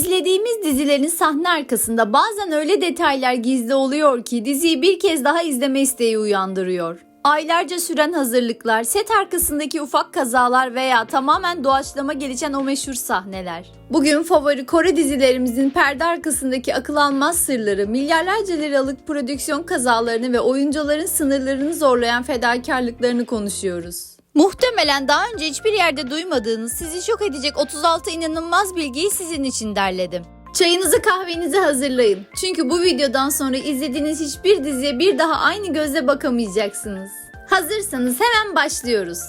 İzlediğimiz dizilerin sahne arkasında bazen öyle detaylar gizli oluyor ki diziyi bir kez daha izleme isteği uyandırıyor. Aylarca süren hazırlıklar, set arkasındaki ufak kazalar veya tamamen doğaçlama gelişen o meşhur sahneler. Bugün favori Kore dizilerimizin perde arkasındaki akıl almaz sırları, milyarlarca liralık prodüksiyon kazalarını ve oyuncuların sınırlarını zorlayan fedakarlıklarını konuşuyoruz. Muhtemelen daha önce hiçbir yerde duymadığınız, sizi şok edecek 36 inanılmaz bilgiyi sizin için derledim. Çayınızı kahvenizi hazırlayın. Çünkü bu videodan sonra izlediğiniz hiçbir diziye bir daha aynı gözle bakamayacaksınız. Hazırsanız hemen başlıyoruz.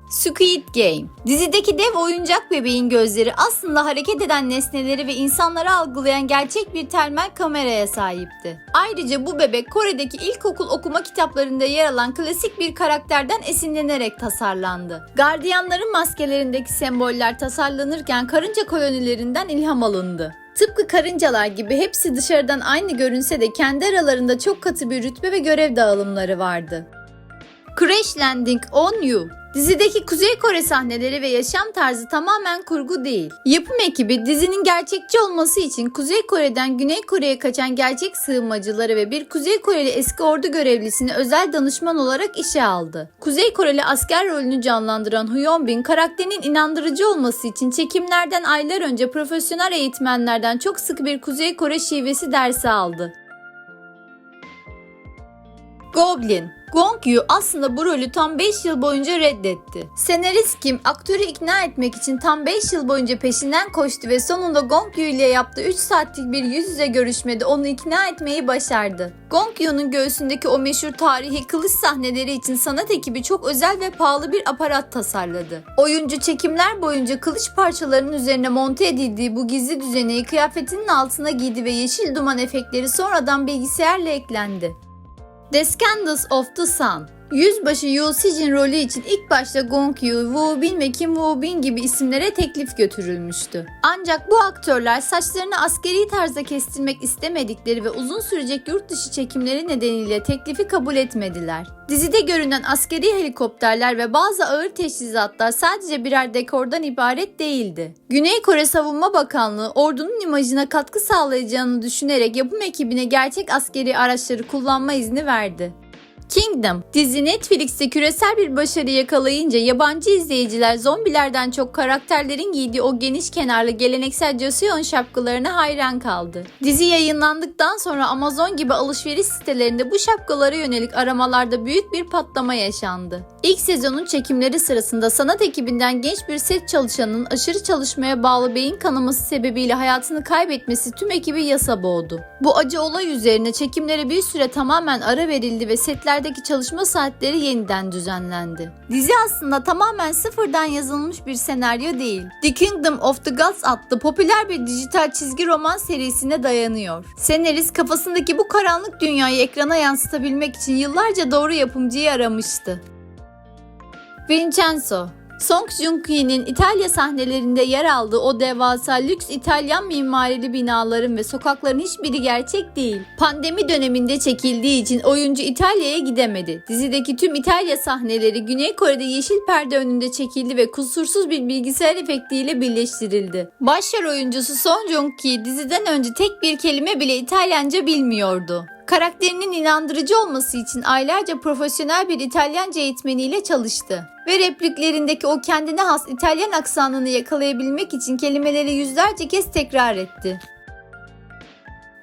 Squid Game. Dizideki dev oyuncak bebeğin gözleri aslında hareket eden nesneleri ve insanları algılayan gerçek bir termal kameraya sahipti. Ayrıca bu bebek Kore'deki ilkokul okuma kitaplarında yer alan klasik bir karakterden esinlenerek tasarlandı. Gardiyanların maskelerindeki semboller tasarlanırken karınca kolonilerinden ilham alındı. Tıpkı karıncalar gibi hepsi dışarıdan aynı görünse de kendi aralarında çok katı bir rütbe ve görev dağılımları vardı. Crash Landing on You. Dizideki Kuzey Kore sahneleri ve yaşam tarzı tamamen kurgu değil. Yapım ekibi dizinin gerçekçi olması için Kuzey Kore'den Güney Kore'ye kaçan gerçek sığınmacıları ve bir Kuzey Koreli eski ordu görevlisini özel danışman olarak işe aldı. Kuzey Koreli asker rolünü canlandıran Hyun Bin karakterinin inandırıcı olması için çekimlerden aylar önce profesyonel eğitmenlerden çok sıkı bir Kuzey Kore şivesi dersi aldı. Goblin. Gong Yoo aslında bu rolü tam 5 yıl boyunca reddetti. Senarist Kim aktörü ikna etmek için tam 5 yıl boyunca peşinden koştu ve sonunda Gong Yoo ile yaptığı 3 saatlik bir yüz yüze görüşmede onu ikna etmeyi başardı. Gong Yoo'nun göğsündeki o meşhur tarihi kılıç sahneleri için sanat ekibi çok özel ve pahalı bir aparat tasarladı. Oyuncu çekimler boyunca kılıç parçalarının üzerine monte edildiği bu gizli düzeneyi kıyafetinin altına giydi ve yeşil duman efektleri sonradan bilgisayarla eklendi. The Scandals of the Sun. Yüzbaşı Yoo Si-jin rolü için ilk başta Gong Yoo, Woo Bin ve Kim Woo Bin gibi isimlere teklif götürülmüştü. Ancak bu aktörler saçlarını askeri tarzda kestirmek istemedikleri ve uzun sürecek yurt dışı çekimleri nedeniyle teklifi kabul etmediler. Dizide görünen askeri helikopterler ve bazı ağır teçhizatlar sadece birer dekordan ibaret değildi. Güney Kore Savunma Bakanlığı ordunun imajına katkı sağlayacağını düşünerek yapım ekibine gerçek askeri araçları kullanma izni verdi. Kingdom. Dizi Netflix'te küresel bir başarı yakalayınca yabancı izleyiciler zombilerden çok karakterlerin giydiği o geniş kenarlı geleneksel Joseon şapkalarına hayran kaldı. Dizi yayınlandıktan sonra Amazon gibi alışveriş sitelerinde bu şapkalara yönelik aramalarda büyük bir patlama yaşandı. İlk sezonun çekimleri sırasında sanat ekibinden genç bir set çalışanının aşırı çalışmaya bağlı beyin kanaması sebebiyle hayatını kaybetmesi tüm ekibi yasa boğdu. Bu acı olay üzerine çekimlere bir süre tamamen ara verildi ve setlerdeki çalışma saatleri yeniden düzenlendi. Dizi aslında tamamen sıfırdan yazılmış bir senaryo değil. The Kingdom of the Gods adlı popüler bir dijital çizgi roman serisine dayanıyor. Senarist kafasındaki bu karanlık dünyayı ekrana yansıtabilmek için yıllarca doğru yapımcıyı aramıştı. Vincenzo. Song Joong-ki'nin İtalya sahnelerinde yer aldığı o devasa lüks İtalyan mimarili binaların ve sokakların hiçbiri gerçek değil. Pandemi döneminde çekildiği için oyuncu İtalya'ya gidemedi. Dizideki tüm İtalya sahneleri Güney Kore'de yeşil perde önünde çekildi ve kusursuz bir bilgisayar efektiyle birleştirildi. Başrol oyuncusu Song Joong-ki diziden önce tek bir kelime bile İtalyanca bilmiyordu. Karakterinin inandırıcı olması için aylarca profesyonel bir İtalyanca eğitmeniyle çalıştı ve repliklerindeki o kendine has İtalyan aksanını yakalayabilmek için kelimeleri yüzlerce kez tekrar etti.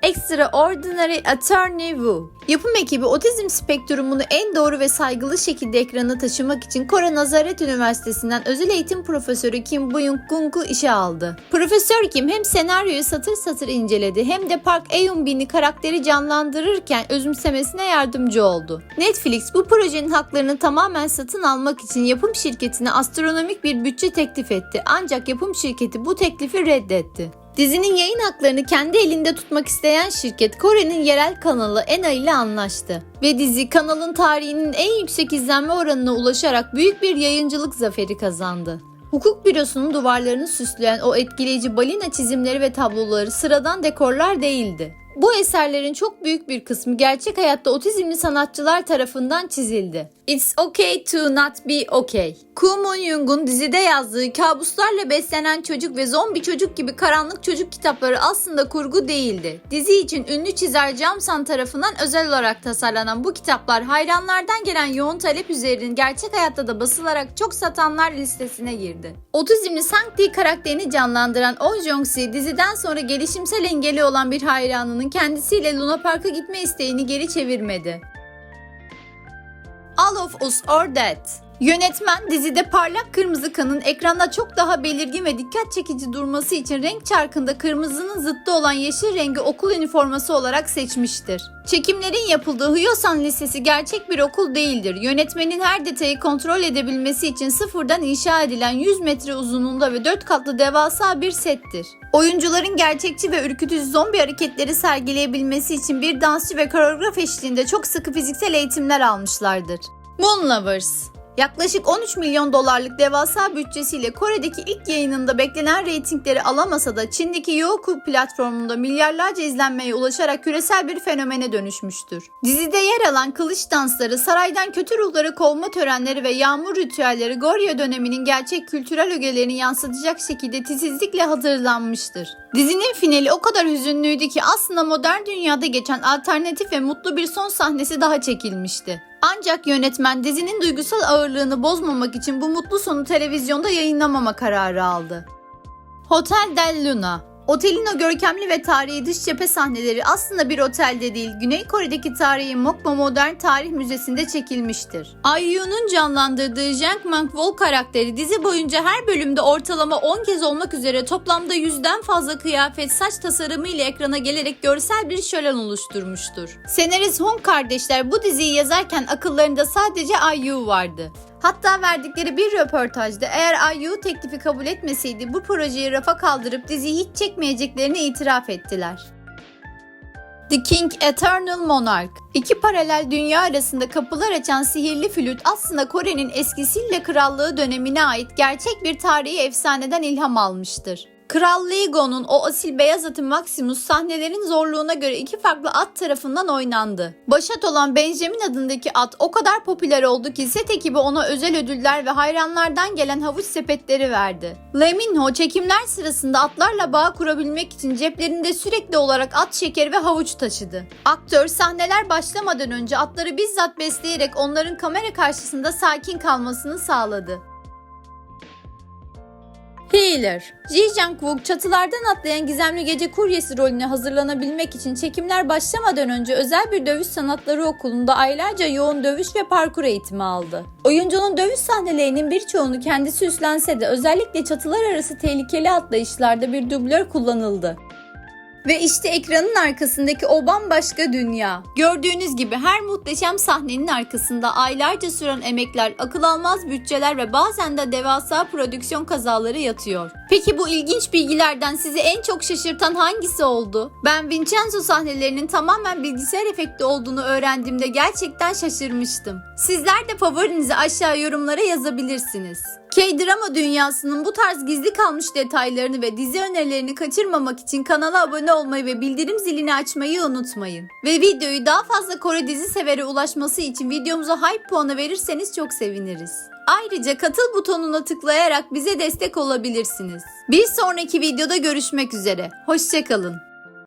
Extraordinary Attorney Woo. Yapım ekibi otizm spektrumunu en doğru ve saygılı şekilde ekrana taşımak için Kore Nazaret Üniversitesi'nden özel eğitim profesörü Kim Buyung-gung'u işe aldı. Profesör Kim hem senaryoyu satır satır inceledi hem de Park Eun-bin'i karakteri canlandırırken özümsemesine yardımcı oldu. Netflix bu projenin haklarını tamamen satın almak için yapım şirketine astronomik bir bütçe teklif etti. Ancak yapım şirketi bu teklifi reddetti. Dizinin yayın haklarını kendi elinde tutmak isteyen şirket Kore'nin yerel kanalı ENA ile anlaştı ve dizi kanalın tarihinin en yüksek izlenme oranına ulaşarak büyük bir yayıncılık zaferi kazandı. Hukuk bürosunun duvarlarını süsleyen o etkileyici balina çizimleri ve tabloları sıradan dekorlar değildi. Bu eserlerin çok büyük bir kısmı gerçek hayatta otizmli sanatçılar tarafından çizildi. It's okay to not be okay. Koo Moon-young'un dizide yazdığı kabuslarla beslenen çocuk ve zombi çocuk gibi karanlık çocuk kitapları aslında kurgu değildi. Dizi için ünlü çizer Jamsan tarafından özel olarak tasarlanan bu kitaplar hayranlardan gelen yoğun talep üzerine gerçek hayatta da basılarak çok satanlar listesine girdi. Otizmli Sang-tae karakterini canlandıran Oh Jong-si diziden sonra gelişimsel engeli olan bir hayranının kendisiyle Luna Park'a gitme isteğini geri çevirmedi. All of Us or Dead. Yönetmen dizide parlak kırmızı kanın ekranda çok daha belirgin ve dikkat çekici durması için renk çarkında kırmızının zıttı olan yeşil rengi okul üniforması olarak seçmiştir. Çekimlerin yapıldığı Hyosan Lisesi gerçek bir okul değildir. Yönetmenin her detayı kontrol edebilmesi için sıfırdan inşa edilen 100 metre uzunluğunda ve 4 katlı devasa bir settir. Oyuncuların gerçekçi ve ürkütücü zombi hareketleri sergileyebilmesi için bir dansçı ve koreograf eşliğinde çok sıkı fiziksel eğitimler almışlardır. Moon Lovers. Yaklaşık 13 milyon dolarlık devasa bütçesiyle Kore'deki ilk yayınında beklenen reytingleri alamasa da Çin'deki Youku platformunda milyarlarca izlenmeye ulaşarak küresel bir fenomene dönüşmüştür. Dizide yer alan kılıç dansları, saraydan kötü ruhları kovma törenleri ve yağmur ritüelleri Goryeo döneminin gerçek kültürel ögelerini yansıtacak şekilde titizlikle hazırlanmıştır. Dizinin finali o kadar hüzünlüydü ki aslında modern dünyada geçen alternatif ve mutlu bir son sahnesi daha çekilmişti. Ancak yönetmen dizinin duygusal ağırlığını bozmamak için bu mutlu sonu televizyonda yayınlamama kararı aldı. Hotel del Luna. Otelin o görkemli ve tarihi dış cephe sahneleri aslında bir otelde değil, Güney Kore'deki tarihi Mokpo Modern Tarih Müzesi'nde çekilmiştir. IU'nun canlandırdığı Jang Mak-wol karakteri dizi boyunca her bölümde ortalama 10 kez olmak üzere toplamda 100'den fazla kıyafet, saç tasarımı ile ekrana gelerek görsel bir şölen oluşturmuştur. Senarist Hong kardeşler bu diziyi yazarken akıllarında sadece IU vardı. Hatta verdikleri bir röportajda eğer IU teklifi kabul etmeseydi bu projeyi rafa kaldırıp diziyi hiç çekmeyeceklerini itiraf ettiler. The King Eternal Monarch. İki paralel dünya arasında kapılar açan sihirli flüt aslında Kore'nin eski Silla Krallığı dönemine ait gerçek bir tarihi efsaneden ilham almıştır. Kral Lego'nun o asil beyaz atı Maximus sahnelerin zorluğuna göre iki farklı at tarafından oynandı. Başat olan Benjamin adındaki at o kadar popüler oldu ki set ekibi ona özel ödüller ve hayranlardan gelen havuç sepetleri verdi. Lee Min-ho çekimler sırasında atlarla bağ kurabilmek için ceplerinde sürekli olarak at şekeri ve havuç taşıdı. Aktör sahneler başlamadan önce atları bizzat besleyerek onların kamera karşısında sakin kalmasını sağladı. Healer. Ji Jang-wook çatılardan atlayan gizemli gece kuryesi rolüne hazırlanabilmek için çekimler başlamadan önce özel bir dövüş sanatları okulunda aylarca yoğun dövüş ve parkur eğitimi aldı. Oyuncunun dövüş sahnelerinin birçoğunu kendisi üstlense de özellikle çatılar arası tehlikeli atlayışlarda bir dublör kullanıldı. Ve işte ekranın arkasındaki o bambaşka dünya. Gördüğünüz gibi her muhteşem sahnenin arkasında aylarca süren emekler, akıl almaz bütçeler ve bazen de devasa prodüksiyon kazaları yatıyor. Peki bu ilginç bilgilerden sizi en çok şaşırtan hangisi oldu? Ben Vincenzo sahnelerinin tamamen bilgisayar efekti olduğunu öğrendiğimde gerçekten şaşırmıştım. Sizler de favorinizi aşağı yorumlara yazabilirsiniz. K-drama dünyasının bu tarz gizli kalmış detaylarını ve dizi önerilerini kaçırmamak için kanala abone olmayı ve bildirim zilini açmayı unutmayın. Ve videoyu daha fazla Kore dizi severe ulaşması için videomuza hype puanı verirseniz çok seviniriz. Ayrıca katıl butonuna tıklayarak bize destek olabilirsiniz. Bir sonraki videoda görüşmek üzere. Hoşça kalın.